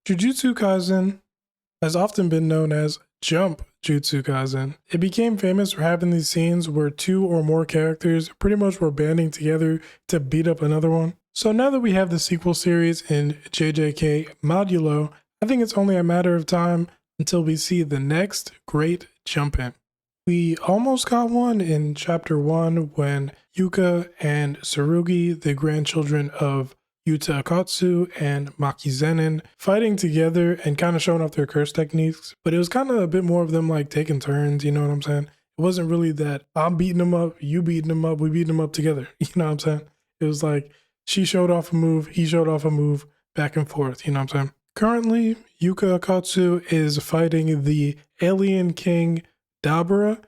Jujutsu Kaisen has often been known as Jump Jutsu Kaisen. It became famous for having these scenes where two or more characters pretty much were banding together to beat up another one. So now that we have the sequel series in JJK Modulo, I think it's only a matter of time until we see the next great jump in. We almost got one in chapter 1 when Yuka and Tsurugi, the grandchildren of JUTSU and Makizenin, fighting together and kind of showing off their curse techniques. But it was kind of a bit more of them like taking turns, you know what I'm saying? It wasn't really that I'm beating them up, you beating them up, we beating them up together, you know what I'm saying? It was like she showed off a move, he showed off a move, back and forth, you know what I'm saying? Currently, Yuka Akatsu is fighting the alien king Dabura,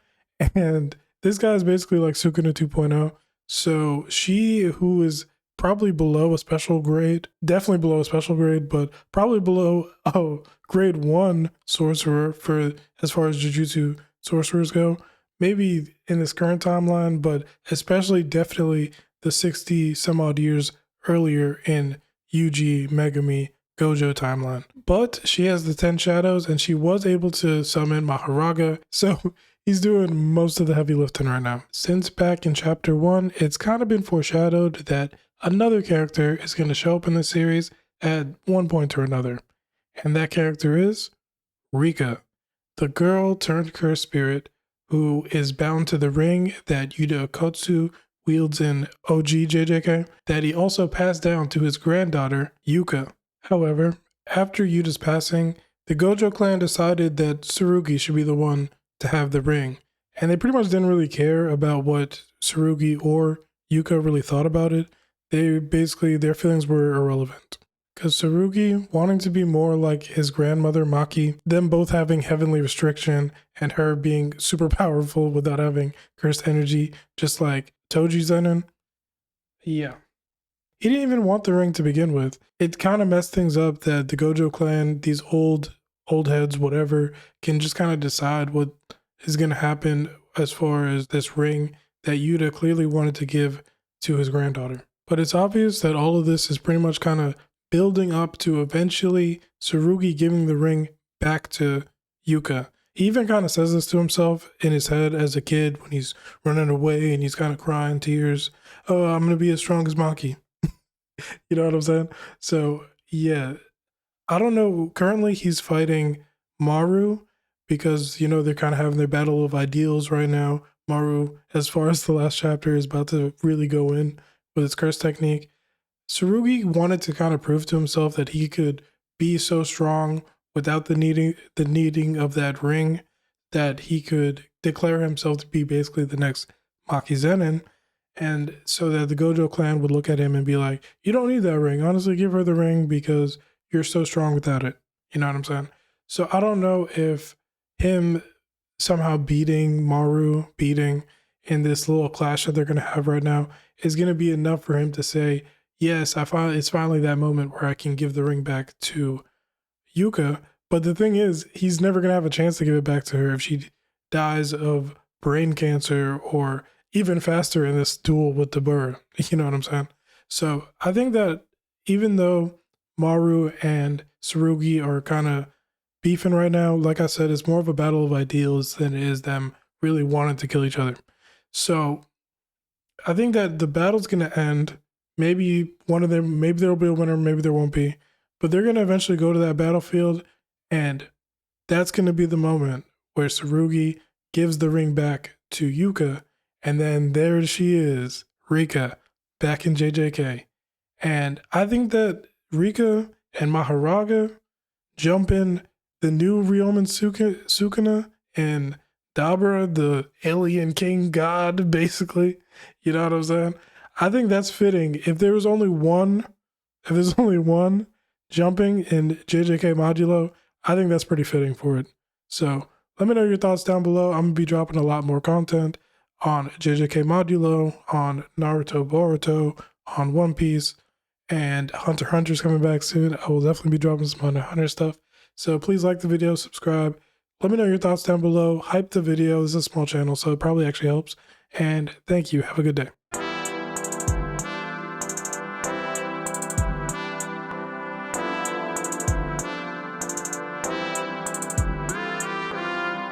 and this guy is basically like Sukuna 2.0. So she, who is probably below a special grade, definitely below a special grade, but probably below a grade 1 sorcerer for as far as Jujutsu sorcerers go. Maybe in this current timeline, but especially definitely the 60 some odd years earlier in Yuji Megami Gojo timeline. But she has the 10 shadows and she was able to summon Maharaga, so he's doing most of the heavy lifting right now. Since back in chapter 1, it's kind of been foreshadowed that another character is going to show up in the series at one point or another. And that character is Rika, the girl turned cursed spirit who is bound to the ring that Yuta Akatsu wields in OG JJK, that he also passed down to his granddaughter, Yuka. However, after Yuta's passing, the Gojo clan decided that Tsurugi should be the one to have the ring. And they pretty much didn't really care about what Tsurugi or Yuka really thought about it. Their feelings were irrelevant. Because Tsurugi, wanting to be more like his grandmother Maki, them both having heavenly restriction and her being super powerful without having cursed energy, just like Toji Zenin. Yeah. He didn't even want the ring to begin with. It kind of messed things up that the Gojo clan, these old heads, whatever, can just kind of decide what is going to happen as far as this ring that Yuta clearly wanted to give to his granddaughter. But it's obvious that all of this is pretty much kind of building up to eventually Tsurugi giving the ring back to Yuka. He even kind of says this to himself in his head as a kid when he's running away and he's kind of crying tears. Oh, I'm going to be as strong as Maki. You know what I'm saying? So, yeah. I don't know. Currently, he's fighting Maru because, you know, they're kind of having their battle of ideals right now. Maru, as far as the last chapter, is about to really go in with its curse technique. Tsurugi wanted to kind of prove to himself that he could be so strong without the needing of that ring, that he could declare himself to be basically the next Makizenin. And so that the Gojo clan would look at him and be like, you don't need that ring. Honestly, give her the ring because you're so strong without it. You know what I'm saying? So I don't know if him somehow beating in this little clash that they're going to have right now is going to be enough for him to say, yes, it's finally that moment where I can give the ring back to Yuka. But the thing is, he's never going to have a chance to give it back to her if she dies of brain cancer or even faster in this duel with the Burr. You know what I'm saying? So I think that even though Maru and Tsurugi are kind of beefing right now, like I said, it's more of a battle of ideals than it is them really wanting to kill each other. So I think that the battle's going to end. Maybe one of them, maybe there'll be a winner, maybe there won't be. But they're going to eventually go to that battlefield, and that's going to be the moment where Tsurugi gives the ring back to Yuka. And then there she is, Rika, back in JJK. And I think that Rika and Maharaga jump in the new Ryomen Sukuna and Dabura, the alien king god, basically. You know what I'm saying? I think that's fitting. If there's only one jumping in JJK Modulo, I think that's pretty fitting for it. So let me know your thoughts down below. I'm going to be dropping a lot more content on JJK Modulo, on Naruto Boruto, on One Piece, and Hunter x Hunter's coming back soon. I will definitely be dropping some Hunter x Hunter stuff. So please like the video, subscribe. Let me know your thoughts down below. Hype the video. This is a small channel, so it probably actually helps. And thank you. Have a good day.